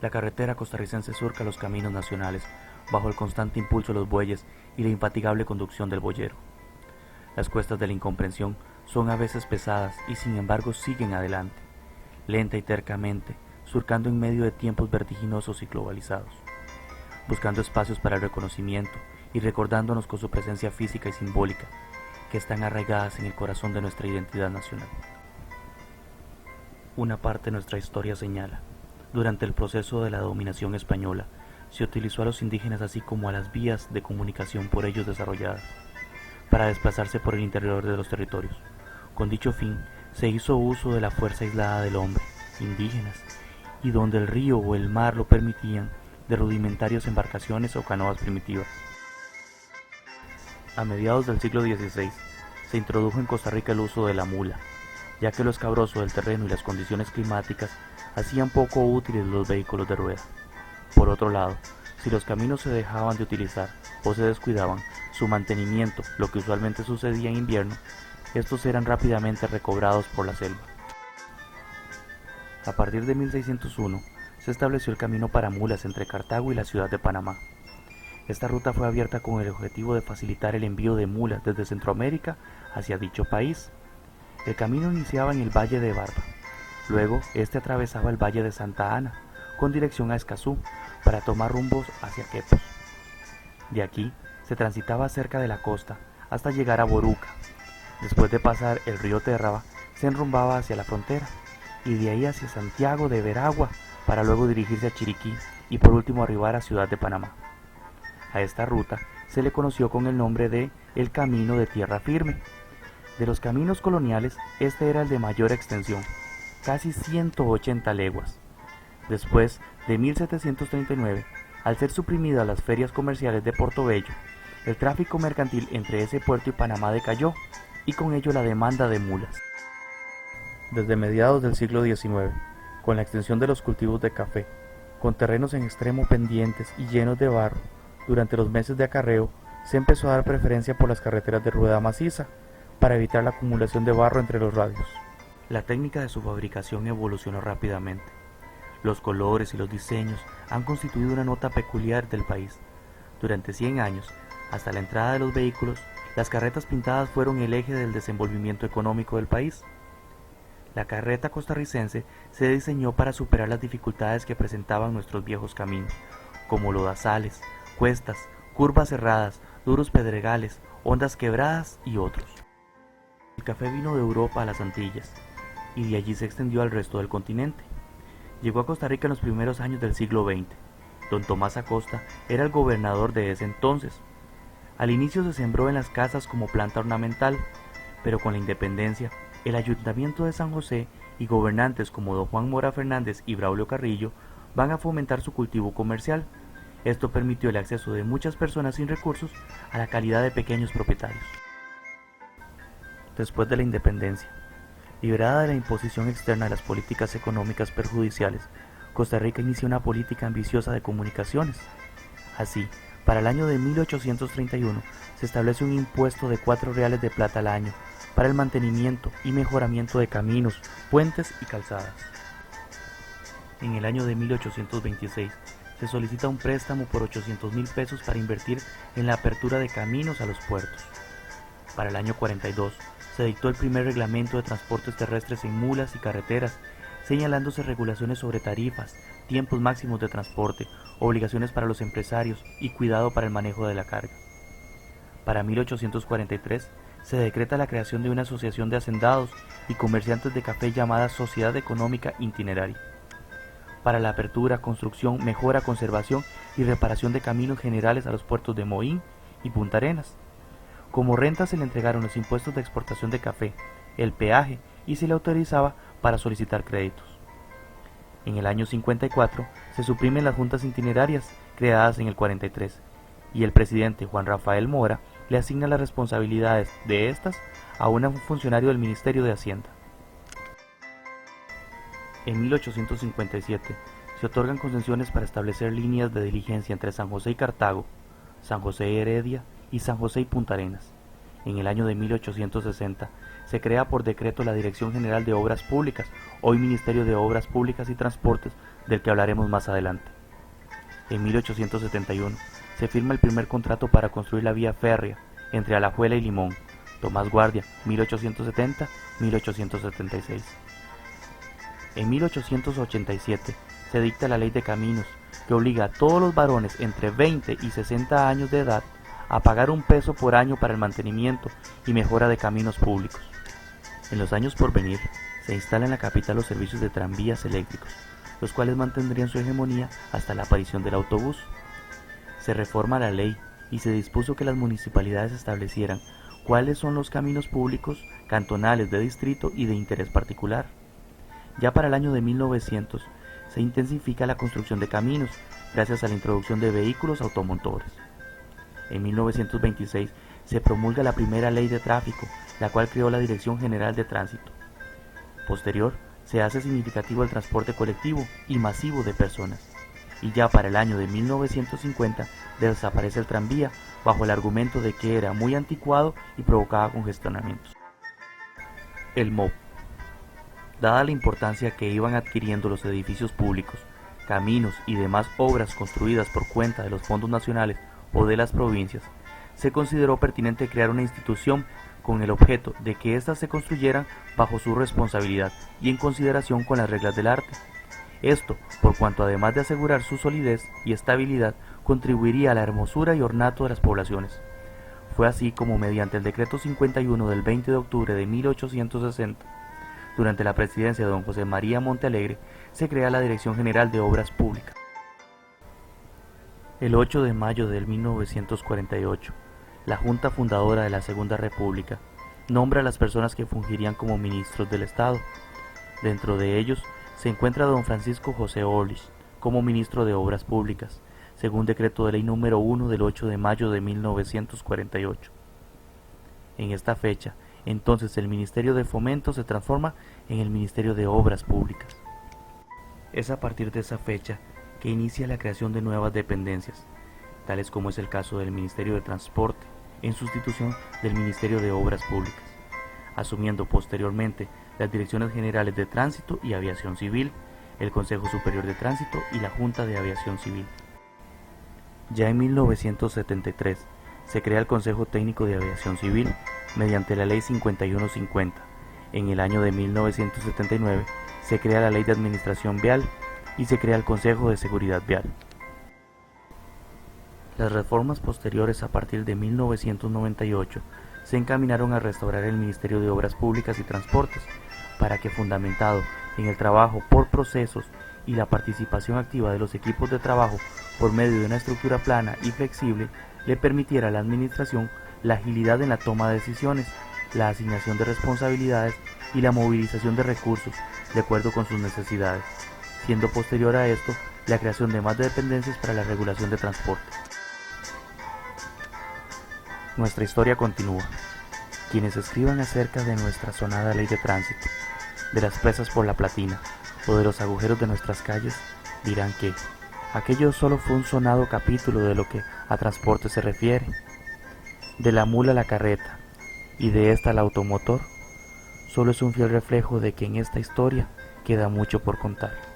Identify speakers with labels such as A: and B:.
A: La carretera costarricense surca los caminos nacionales bajo el constante impulso de los bueyes y la infatigable conducción del boyero. Las cuestas de la incomprensión son a veces pesadas y sin embargo siguen adelante, lenta y tercamente, surcando en medio de tiempos vertiginosos y globalizados, buscando espacios para el reconocimiento y recordándonos con su presencia física y simbólica que están arraigadas en el corazón de nuestra identidad nacional. Una parte de nuestra historia señala: durante el proceso de la dominación española, se utilizó a los indígenas así como a las vías de comunicación por ellos desarrolladas, para desplazarse por el interior de los territorios. Con dicho fin, se hizo uso de la fuerza aislada del hombre, indígenas, y donde el río o el mar lo permitían, de rudimentarias embarcaciones o canoas primitivas. A mediados del siglo XVI, se introdujo en Costa Rica el uso de la mula, ya que lo escabroso del terreno y las condiciones climáticas hacían poco útiles los vehículos de rueda. Por otro lado, si los caminos se dejaban de utilizar o se descuidaban, su mantenimiento, lo que usualmente sucedía en invierno, estos eran rápidamente recobrados por la selva. A partir de 1601, se estableció el camino para mulas entre Cartago y la ciudad de Panamá. Esta ruta fue abierta con el objetivo de facilitar el envío de mulas desde Centroamérica hacia dicho país. El camino iniciaba en el Valle de Barba. Luego, este atravesaba el Valle de Santa Ana, con dirección a Escazú, para tomar rumbos hacia Quepos. De aquí, se transitaba cerca de la costa, hasta llegar a Boruca. Después de pasar el río Térraba, se enrumbaba hacia la frontera, y de ahí hacia Santiago de Veragua, para luego dirigirse a Chiriquí, y por último arribar a Ciudad de Panamá. A esta ruta se le conoció con el nombre de el Camino de Tierra Firme. De los caminos coloniales, este era el de mayor extensión, casi 180 leguas. Después de 1739, al ser suprimidas las ferias comerciales de Portobello, el tráfico mercantil entre ese puerto y Panamá decayó, y con ello la demanda de mulas. Desde mediados del siglo XIX, con la extensión de los cultivos de café, con terrenos en extremo pendientes y llenos de barro, durante los meses de acarreo, se empezó a dar preferencia por las carreteras de rueda maciza, para evitar la acumulación de barro entre los radios. La técnica de su fabricación evolucionó rápidamente. Los colores y los diseños han constituido una nota peculiar del país. Durante 100 años, hasta la entrada de los vehículos, las carretas pintadas fueron el eje del desenvolvimiento económico del país. La carreta costarricense se diseñó para superar las dificultades que presentaban nuestros viejos caminos, como lodazales, cuestas, curvas cerradas, duros pedregales, hondas quebradas y otros. El café vino de Europa a las Antillas, y de allí se extendió al resto del continente. Llegó a Costa Rica en los primeros años del siglo XX. Don Tomás Acosta era el gobernador de ese entonces. Al inicio se sembró en las casas como planta ornamental, pero con la independencia, el Ayuntamiento de San José y gobernantes como don Juan Mora Fernández y Braulio Carrillo van a fomentar su cultivo comercial. Esto permitió el acceso de muchas personas sin recursos a la calidad de pequeños propietarios. Después de la independencia, liberada de la imposición externa de las políticas económicas perjudiciales, Costa Rica inició una política ambiciosa de comunicaciones. Así, para el año de 1831 se establece un impuesto de 4 reales de plata al año para el mantenimiento y mejoramiento de caminos, puentes y calzadas. En el año de 1826 se solicita un préstamo por 800,000 pesos para invertir en la apertura de caminos a los puertos. Para el año 42 se dictó el primer reglamento de transportes terrestres en mulas y carreteras, señalándose regulaciones sobre tarifas, tiempos máximos de transporte, obligaciones para los empresarios y cuidado para el manejo de la carga. Para 1843 se decreta la creación de una asociación de hacendados y comerciantes de café llamada Sociedad Económica Itineraria, para la apertura, construcción, mejora, conservación y reparación de caminos generales a los puertos de Moín y Punta Arenas. Como renta se le entregaron los impuestos de exportación de café, el peaje y se le autorizaba para solicitar créditos. En el año 54 se suprimen las juntas itinerarias creadas en el 43 y el presidente Juan Rafael Mora le asigna las responsabilidades de estas a un funcionario del Ministerio de Hacienda. En 1857 se otorgan concesiones para establecer líneas de diligencia entre San José y Cartago, San José y Heredia y San José y Punta Arenas, en el año de 1860, se crea por decreto la Dirección General de Obras Públicas, hoy Ministerio de Obras Públicas y Transportes, del que hablaremos más adelante. En 1871 se firma el primer contrato para construir la vía férrea entre Alajuela y Limón, Tomás Guardia, 1870-1876. En 1887 se dicta la Ley de Caminos, que obliga a todos los varones entre 20 y 60 años de edad a pagar $1 por año para el mantenimiento y mejora de caminos públicos. En los años por venir, se instalan en la capital los servicios de tranvías eléctricos, los cuales mantendrían su hegemonía hasta la aparición del autobús. Se reforma la ley y se dispuso que las municipalidades establecieran cuáles son los caminos públicos, cantonales, de distrito y de interés particular. Ya para el año de 1900 se intensifica la construcción de caminos gracias a la introducción de vehículos automotores. En 1926 se promulga la primera ley de tráfico, la cual creó la Dirección General de Tránsito. Posterior, se hace significativo el transporte colectivo y masivo de personas, y ya para el año de 1950 desaparece el tranvía bajo el argumento de que era muy anticuado y provocaba congestionamientos. El MOP. Dada la importancia que iban adquiriendo los edificios públicos, caminos y demás obras construidas por cuenta de los fondos nacionales o de las provincias, se consideró pertinente crear una institución con el objeto de que éstas se construyeran bajo su responsabilidad y en consideración con las reglas del arte. Esto, por cuanto además de asegurar su solidez y estabilidad, contribuiría a la hermosura y ornato de las poblaciones. Fue así como mediante el Decreto 51 del 20 de octubre de 1860, durante la presidencia de don José María Montealegre, se crea la Dirección General de Obras Públicas. El 8 de mayo de 1948, la Junta Fundadora de la Segunda República nombra a las personas que fungirían como ministros del Estado. Dentro de ellos se encuentra don Francisco José Orlich como ministro de Obras Públicas, según decreto de ley número 1 del 8 de mayo de 1948. En esta fecha, entonces el Ministerio de Fomento se transforma en el Ministerio de Obras Públicas. Es a partir de esa fecha que inicia la creación de nuevas dependencias, tales como es el caso del Ministerio de Transporte, en sustitución del Ministerio de Obras Públicas, asumiendo posteriormente las Direcciones Generales de Tránsito y Aviación Civil, el Consejo Superior de Tránsito y la Junta de Aviación Civil. Ya en 1973 se crea el Consejo Técnico de Aviación Civil mediante la Ley 5150. En el año de 1979 se crea la Ley de Administración Vial y se crea el Consejo de Seguridad Vial. Las reformas posteriores a partir de 1998 se encaminaron a restaurar el Ministerio de Obras Públicas y Transportes, para que, fundamentado en el trabajo por procesos y la participación activa de los equipos de trabajo por medio de una estructura plana y flexible, le permitiera a la administración la agilidad en la toma de decisiones, la asignación de responsabilidades y la movilización de recursos de acuerdo con sus necesidades, siendo posterior a esto la creación de más dependencias para la regulación de transporte. Nuestra historia continúa. Quienes escriban acerca de nuestra sonada ley de tránsito, de las presas por la Platina o de los agujeros de nuestras calles, dirán que aquello solo fue un sonado capítulo de lo que a transporte se refiere. De la mula a la carreta y de esta al automotor, solo es un fiel reflejo de que en esta historia queda mucho por contar.